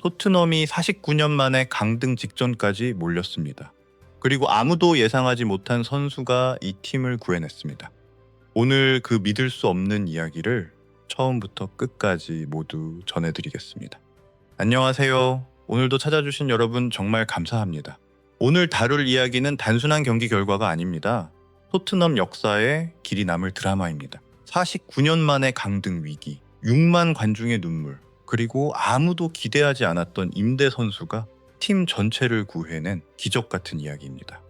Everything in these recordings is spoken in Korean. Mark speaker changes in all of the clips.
Speaker 1: 토트넘이 49년 만에 강등 직전까지 몰렸습니다. 그리고 아무도 예상하지 못한 선수가 이 팀을 구해냈습니다. 오늘 그 믿을 수 없는 이야기를 처음부터 끝까지 모두 전해드리겠습니다. 안녕하세요. 오늘도 찾아주신 여러분 정말 감사합니다. 오늘 다룰 이야기는 단순한 경기 결과가 아닙니다. 토트넘 역사에 길이 남을 드라마입니다. 49년 만의 강등 위기, 6만 관중의 눈물, 그리고 아무도 기대하지 않았던 임대 선수가 팀 전체를 구해낸 기적 같은 이야기입니다.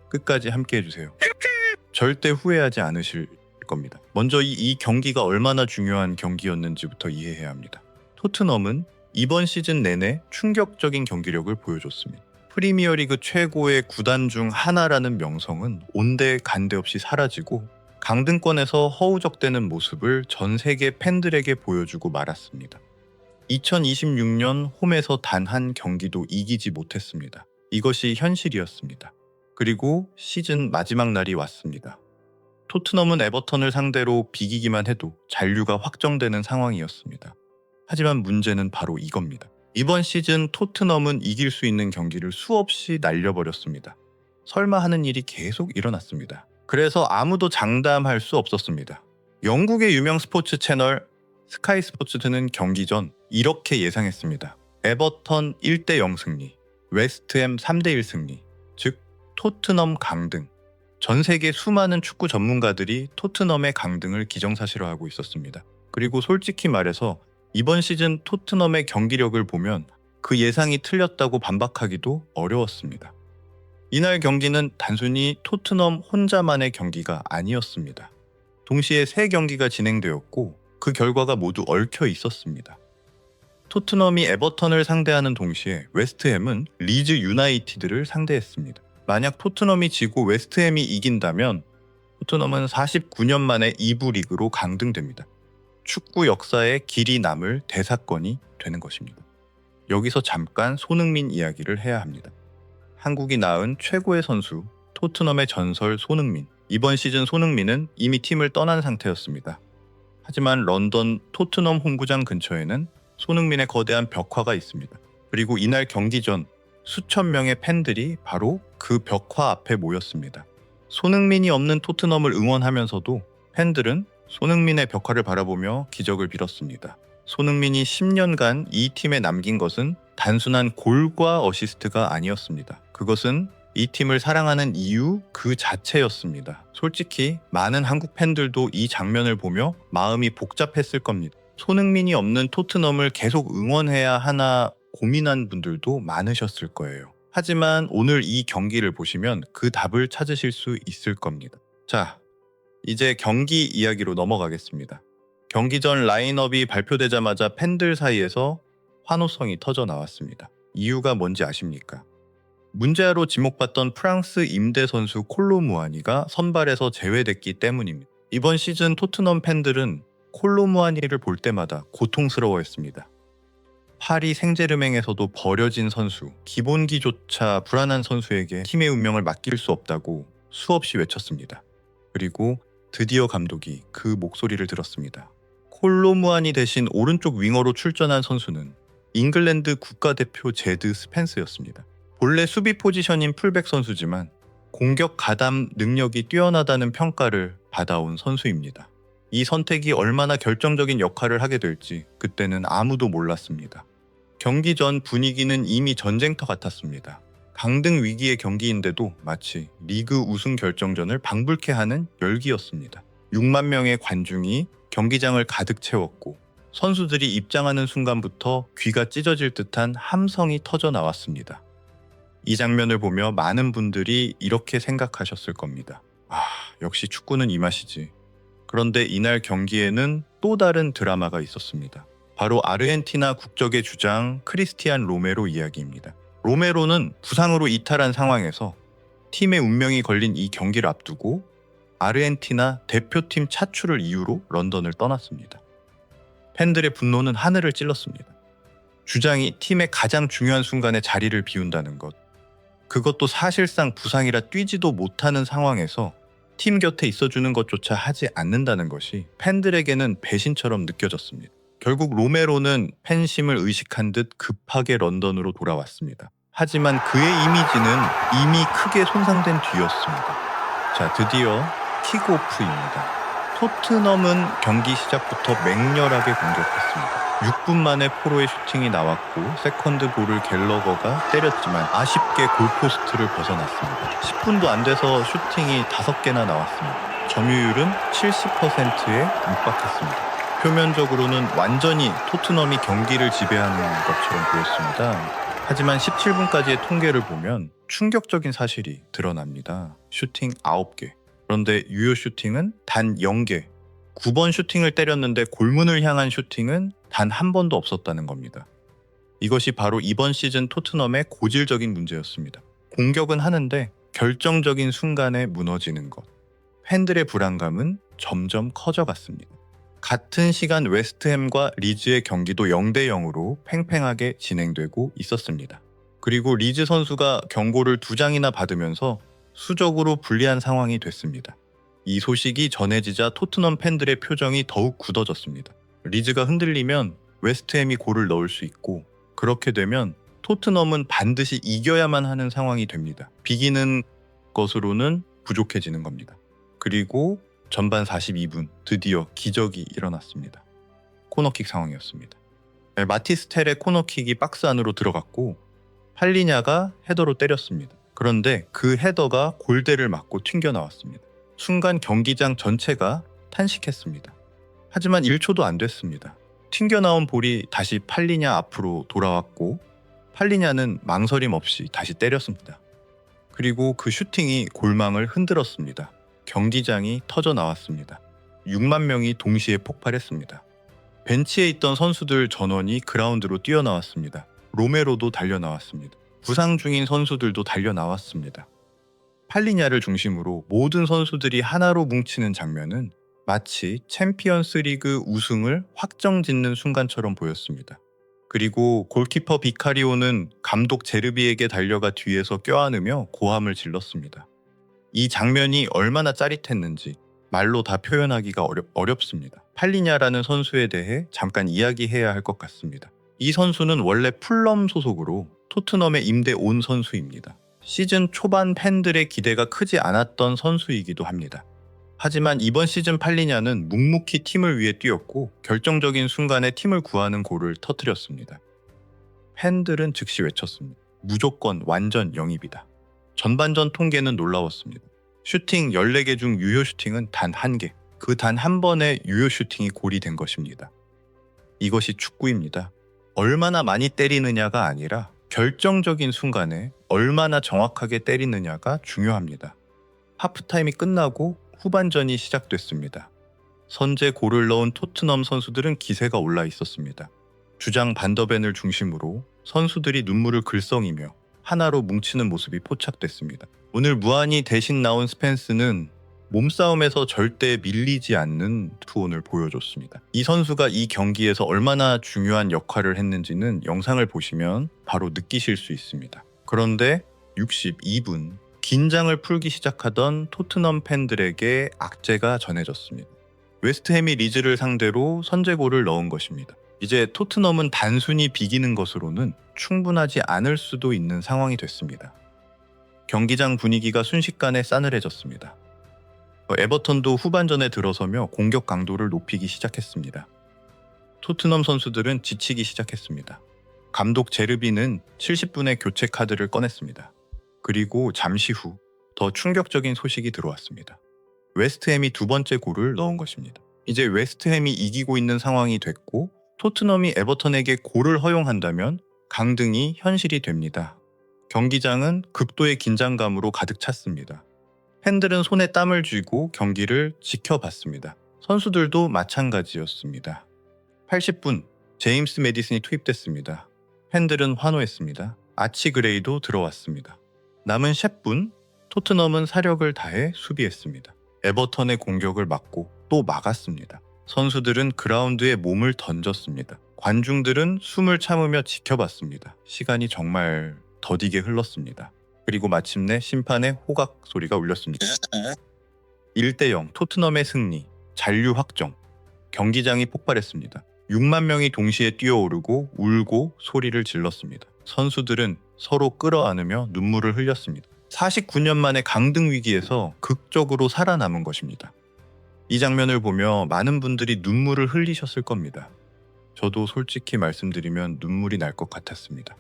Speaker 1: 끝까지 함께 해주세요. 절대 후회하지 않으실 겁니다. 먼저 이 경기가 얼마나 중요한 경기였는지부터 이해해야 합니다. 토트넘은 이번 시즌 내내 충격적인 경기력을 보여줬습니다. 프리미어리그 최고의 구단 중 하나라는 명성은 온데간데 없이 사라지고 강등권에서 허우적대는 모습을 전 세계 팬들에게 보여주고 말았습니다. 2026년 홈에서 단 한 경기도 이기지 못했습니다. 이것이 현실이었습니다. 그리고 시즌 마지막 날이 왔습니다. 토트넘은 에버턴을 상대로 비기기만 해도 잔류가 확정되는 상황이었습니다. 하지만 문제는 바로 이겁니다. 이번 시즌 토트넘은 이길 수 있는 경기를 수없이 날려버렸습니다. 설마 하는 일이 계속 일어났습니다. 그래서 아무도 장담할 수 없었습니다. 영국의 유명 스포츠 채널 스카이 스포츠는 경기 전 이렇게 예상했습니다. 에버턴 1대0 승리, 웨스트햄 3대1 승리, 즉 토트넘 강등. 전 세계 수많은 축구 전문가들이 토트넘의 강등을 기정사실화하고 있었습니다. 그리고 솔직히 말해서 이번 시즌 토트넘의 경기력을 보면 그 예상이 틀렸다고 반박하기도 어려웠습니다. 이날 경기는 단순히 토트넘 혼자만의 경기가 아니었습니다. 동시에 3경기가 진행되었고 그 결과가 모두 얽혀 있었습니다. 토트넘이 에버턴을 상대하는 동시에 웨스트햄은 리즈 유나이티드를 상대했습니다. 만약 토트넘이 지고 웨스트햄이 이긴다면 토트넘은 49년 만에 2부 리그로 강등됩니다. 축구 역사에 길이 남을 대사건이 되는 것입니다. 여기서 잠깐 손흥민 이야기를 해야 합니다. 한국이 낳은 최고의 선수, 토트넘의 전설 손흥민. 이번 시즌 손흥민은 이미 팀을 떠난 상태였습니다. 하지만 런던 토트넘 홈구장 근처에는 손흥민의 거대한 벽화가 있습니다. 그리고 이날 경기 전 수천 명의 팬들이 바로 그 벽화 앞에 모였습니다. 손흥민이 없는 토트넘을 응원하면서도 팬들은 손흥민의 벽화를 바라보며 기적을 빌었습니다. 손흥민이 10년간 이 팀에 남긴 것은 단순한 골과 어시스트가 아니었습니다. 그것은 이 팀을 사랑하는 이유 그 자체였습니다. 솔직히 많은 한국 팬들도 이 장면을 보며 마음이 복잡했을 겁니다. 손흥민이 없는 토트넘을 계속 응원해야 하나 고민한 분들도 많으셨을 거예요. 하지만 오늘 이 경기를 보시면 그 답을 찾으실 수 있을 겁니다. 자, 이제 경기 이야기로 넘어가겠습니다. 경기 전 라인업이 발표되자마자 팬들 사이에서 환호성이 터져 나왔습니다. 이유가 뭔지 아십니까? 문제아로 지목받던 프랑스 임대 선수 콜로무아니가 선발에서 제외됐기 때문입니다. 이번 시즌 토트넘 팬들은 콜로무아니를 볼 때마다 고통스러워했습니다. 파리 생제르맹에서도 버려진 선수, 기본기조차 불안한 선수에게 팀의 운명을 맡길 수 없다고 수없이 외쳤습니다. 그리고 드디어 감독이 그 목소리를 들었습니다. 콜로무아니 대신 오른쪽 윙어로 출전한 선수는 잉글랜드 국가대표 제드 스펜스였습니다. 본래 수비 포지션인 풀백 선수지만 공격 가담 능력이 뛰어나다는 평가를 받아온 선수입니다. 이 선택이 얼마나 결정적인 역할을 하게 될지 그때는 아무도 몰랐습니다. 경기 전 분위기는 이미 전쟁터 같았습니다. 강등 위기의 경기인데도 마치 리그 우승 결정전을 방불케 하는 열기였습니다. 6만 명의 관중이 경기장을 가득 채웠고 선수들이 입장하는 순간부터 귀가 찢어질 듯한 함성이 터져 나왔습니다. 이 장면을 보며 많은 분들이 이렇게 생각하셨을 겁니다. 역시 축구는 이 맛이지. 그런데 이날 경기에는 또 다른 드라마가 있었습니다. 바로 아르헨티나 국적의 주장 크리스티안 로메로 이야기입니다. 로메로는 부상으로 이탈한 상황에서 팀의 운명이 걸린 이 경기를 앞두고 아르헨티나 대표팀 차출을 이유로 런던을 떠났습니다. 팬들의 분노는 하늘을 찔렀습니다. 주장이 팀의 가장 중요한 순간에 자리를 비운다는 것. 그것도 사실상 부상이라 뛰지도 못하는 상황에서 팀 곁에 있어주는 것조차 하지 않는다는 것이 팬들에게는 배신처럼 느껴졌습니다. 결국 로메로는 팬심을 의식한 듯 급하게 런던으로 돌아왔습니다. 하지만 그의 이미지는 이미 크게 손상된 뒤였습니다. 자, 드디어 킥오프입니다. 토트넘은 경기 시작부터 맹렬하게 공격했습니다. 6분 만에 포로의 슈팅이 나왔고 세컨드 볼을 갤러거가 때렸지만 아쉽게 골포스트를 벗어났습니다. 10분도 안 돼서 슈팅이 5개나 나왔습니다. 점유율은 70%에 육박했습니다. 표면적으로는 완전히 토트넘이 경기를 지배하는 것처럼 보였습니다. 하지만 17분까지의 통계를 보면 충격적인 사실이 드러납니다. 슈팅 9개. 그런데 유효 슈팅은 단 0개. 9번 슈팅을 때렸는데 골문을 향한 슈팅은 단 한 번도 없었다는 겁니다. 이것이 바로 이번 시즌 토트넘의 고질적인 문제였습니다. 공격은 하는데 결정적인 순간에 무너지는 것. 팬들의 불안감은 점점 커져갔습니다. 같은 시간 웨스트햄과 리즈의 경기도 0대 0으로 팽팽하게 진행되고 있었습니다. 그리고 리즈 선수가 경고를 2장이나 받으면서 수적으로 불리한 상황이 됐습니다. 이 소식이 전해지자 토트넘 팬들의 표정이 더욱 굳어졌습니다. 리즈가 흔들리면 웨스트햄이 골을 넣을 수 있고 그렇게 되면 토트넘은 반드시 이겨야만 하는 상황이 됩니다. 비기는 것으로는 부족해지는 겁니다. 그리고 전반 42분 드디어 기적이 일어났습니다. 코너킥 상황이었습니다. 마티스텔의 코너킥이 박스 안으로 들어갔고 팔리냐가 헤더로 때렸습니다. 그런데 그 헤더가 골대를 맞고 튕겨나왔습니다. 순간 경기장 전체가 탄식했습니다. 하지만 1초도 안 됐습니다. 튕겨나온 볼이 다시 팔리냐 앞으로 돌아왔고 팔리냐는 망설임 없이 다시 때렸습니다. 그리고 그 슈팅이 골망을 흔들었습니다. 경기장이 터져 나왔습니다. 6만 명이 동시에 폭발했습니다. 벤치에 있던 선수들 전원이 그라운드로 뛰어나왔습니다. 로메로도 달려나왔습니다. 부상 중인 선수들도 달려나왔습니다. 팔리냐를 중심으로 모든 선수들이 하나로 뭉치는 장면은 마치 챔피언스 리그 우승을 확정짓는 순간처럼 보였습니다. 그리고 골키퍼 비카리오는 감독 제르비에게 달려가 뒤에서 껴안으며 고함을 질렀습니다. 이 장면이 얼마나 짜릿했는지 말로 다 표현하기가 어렵습니다. 팔리냐라는 선수에 대해 잠깐 이야기해야 할 것 같습니다. 이 선수는 원래 풀럼 소속으로 토트넘에 임대 온 선수입니다. 시즌 초반 팬들의 기대가 크지 않았던 선수이기도 합니다. 하지만 이번 시즌 팔리냐는 묵묵히 팀을 위해 뛰었고 결정적인 순간에 팀을 구하는 골을 터뜨렸습니다. 팬들은 즉시 외쳤습니다. 무조건 완전 영입이다. 전반전 통계는 놀라웠습니다. 슈팅 14개 중 유효 슈팅은 단 1개. 그 단 한 번의 유효 슈팅이 골이 된 것입니다. 이것이 축구입니다. 얼마나 많이 때리느냐가 아니라 결정적인 순간에 얼마나 정확하게 때리느냐가 중요합니다. 하프타임이 끝나고 후반전이 시작됐습니다. 선제 골을 넣은 토트넘 선수들은 기세가 올라 있었습니다. 주장 반더벤을 중심으로 선수들이 눈물을 글썽이며 하나로 뭉치는 모습이 포착됐습니다. 오늘 무한히 대신 나온 스펜스는 몸싸움에서 절대 밀리지 않는 투혼을 보여줬습니다. 이 선수가 이 경기에서 얼마나 중요한 역할을 했는지는 영상을 보시면 바로 느끼실 수 있습니다. 그런데 62분 긴장을 풀기 시작하던 토트넘 팬들에게 악재가 전해졌습니다. 웨스트햄이 리즈를 상대로 선제골을 넣은 것입니다. 이제 토트넘은 단순히 비기는 것으로는 충분하지 않을 수도 있는 상황이 됐습니다. 경기장 분위기가 순식간에 싸늘해졌습니다. 에버턴도 후반전에 들어서며 공격 강도를 높이기 시작했습니다. 토트넘 선수들은 지치기 시작했습니다. 감독 제르비는 70분의 교체 카드를 꺼냈습니다. 그리고 잠시 후 더 충격적인 소식이 들어왔습니다. 웨스트햄이 2번째 골을 넣은 것입니다. 이제 웨스트햄이 이기고 있는 상황이 됐고 토트넘이 에버턴에게 골을 허용한다면 강등이 현실이 됩니다. 경기장은 극도의 긴장감으로 가득 찼습니다. 팬들은 손에 땀을 쥐고 경기를 지켜봤습니다. 선수들도 마찬가지였습니다. 80분 제임스 메디슨이 투입됐습니다. 팬들은 환호했습니다. 아치 그레이도 들어왔습니다. 남은 10분 토트넘은 사력을 다해 수비했습니다. 에버턴의 공격을 막고 또 막았습니다. 선수들은 그라운드에 몸을 던졌습니다. 관중들은 숨을 참으며 지켜봤습니다. 시간이 정말 더디게 흘렀습니다. 그리고 마침내 심판의 호각 소리가 울렸습니다. 1대 0 토트넘의 승리, 잔류 확정. 경기장이 폭발했습니다. 6만 명이 동시에 뛰어오르고 울고 소리를 질렀습니다. 선수들은 서로 끌어안으며 눈물을 흘렸습니다. 49년 만에 강등 위기에서 극적으로 살아남은 것입니다. 이 장면을 보며 많은 분들이 눈물을 흘리셨을 겁니다. 저도 솔직히 말씀드리면 눈물이 날 것 같았습니다.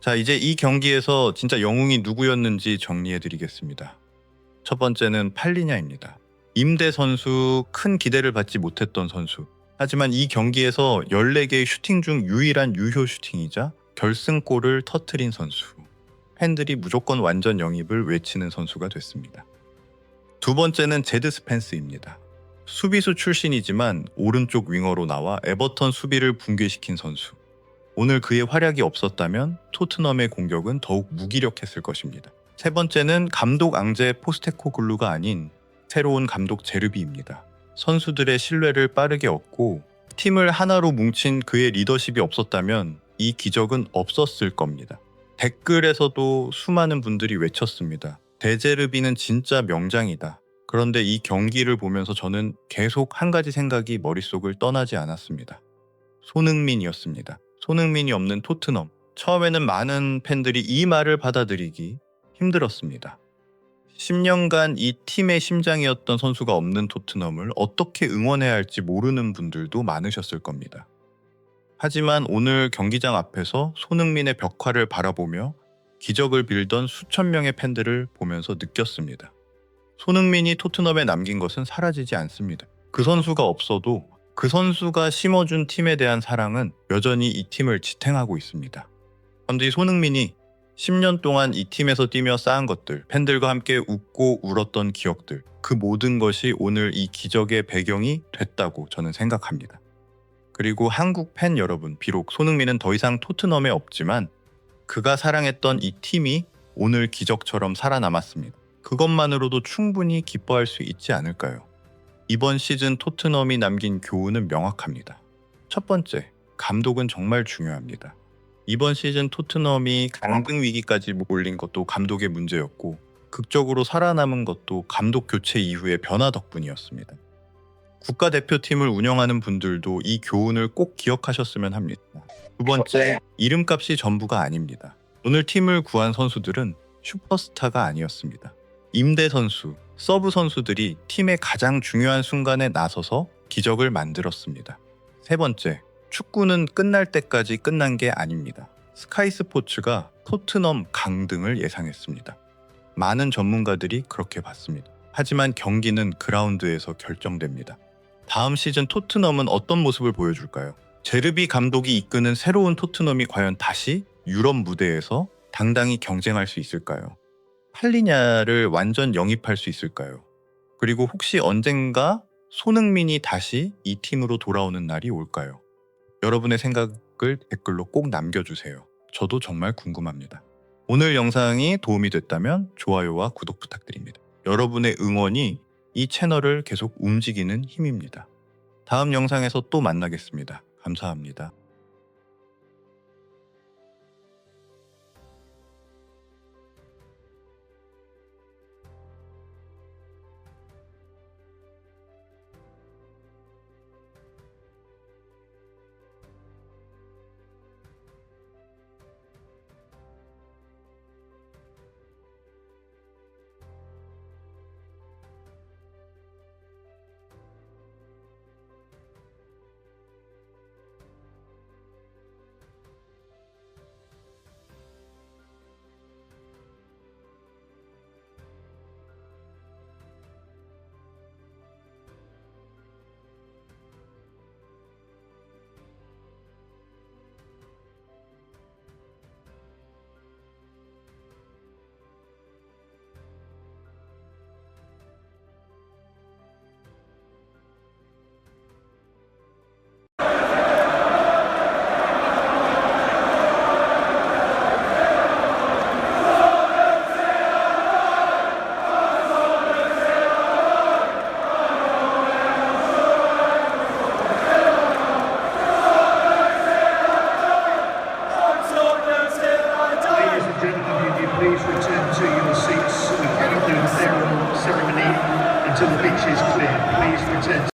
Speaker 1: 자, 이제 이 경기에서 진짜 영웅이 누구였는지 정리해 드리겠습니다. 첫 번째는 팔리냐입니다. 임대 선수, 큰 기대를 받지 못했던 선수. 하지만 이 경기에서 14개의 슈팅 중 유일한 유효 슈팅이자 결승골을 터트린 선수. 팬들이 무조건 완전 영입을 외치는 선수가 됐습니다. 두 번째는 제드 스펜스입니다. 수비수 출신이지만 오른쪽 윙어로 나와 에버턴 수비를 붕괴시킨 선수. 오늘 그의 활약이 없었다면 토트넘의 공격은 더욱 무기력했을 것입니다. 세 번째는 감독 앙제 포스테코글루가 아닌 새로운 감독 제르비입니다. 선수들의 신뢰를 빠르게 얻고 팀을 하나로 뭉친 그의 리더십이 없었다면 이 기적은 없었을 겁니다. 댓글에서도 수많은 분들이 외쳤습니다. 데제르비는 진짜 명장이다. 그런데 이 경기를 보면서 저는 계속 한 가지 생각이 머릿속을 떠나지 않았습니다. 손흥민이었습니다. 손흥민이 없는 토트넘. 처음에는 많은 팬들이 이 말을 받아들이기 힘들었습니다. 10년간 이 팀의 심장이었던 선수가 없는 토트넘을 어떻게 응원해야 할지 모르는 분들도 많으셨을 겁니다. 하지만 오늘 경기장 앞에서 손흥민의 벽화를 바라보며 기적을 빌던 수천 명의 팬들을 보면서 느꼈습니다. 손흥민이 토트넘에 남긴 것은 사라지지 않습니다. 그 선수가 없어도 그 선수가 심어준 팀에 대한 사랑은 여전히 이 팀을 지탱하고 있습니다. 그런데 이 손흥민이 10년 동안 이 팀에서 뛰며 쌓은 것들, 팬들과 함께 웃고 울었던 기억들, 그 모든 것이 오늘 이 기적의 배경이 됐다고 저는 생각합니다. 그리고 한국 팬 여러분, 비록 손흥민은 더 이상 토트넘에 없지만 그가 사랑했던 이 팀이 오늘 기적처럼 살아남았습니다. 그것만으로도 충분히 기뻐할 수 있지 않을까요? 이번 시즌 토트넘이 남긴 교훈은 명확합니다. 첫 번째, 감독은 정말 중요합니다. 이번 시즌 토트넘이 강등 위기까지 몰린 것도 감독의 문제였고 극적으로 살아남은 것도 감독 교체 이후의 변화 덕분이었습니다. 국가대표팀을 운영하는 분들도 이 교훈을 꼭 기억하셨으면 합니다. 두 번째, 이름값이 전부가 아닙니다. 오늘 팀을 구한 선수들은 슈퍼스타가 아니었습니다. 임대 선수, 서브 선수들이 팀의 가장 중요한 순간에 나서서 기적을 만들었습니다. 세 번째, 축구는 끝날 때까지 끝난 게 아닙니다. 스카이 스포츠가 토트넘 강등을 예상했습니다. 많은 전문가들이 그렇게 봤습니다. 하지만 경기는 그라운드에서 결정됩니다. 다음 시즌 토트넘은 어떤 모습을 보여줄까요? 제르비 감독이 이끄는 새로운 토트넘이 과연 다시 유럽 무대에서 당당히 경쟁할 수 있을까요? 팔리냐를 완전 영입할 수 있을까요? 그리고 혹시 언젠가 손흥민이 다시 이 팀으로 돌아오는 날이 올까요? 여러분의 생각을 댓글로 꼭 남겨주세요. 저도 정말 궁금합니다. 오늘 영상이 도움이 됐다면 좋아요와 구독 부탁드립니다. 여러분의 응원이 이 채널을 계속 움직이는 힘입니다. 다음 영상에서 또 만나겠습니다. 감사합니다.
Speaker 2: Please return to your seats. We cannot do the ceremony until the pitch is clear. Please return to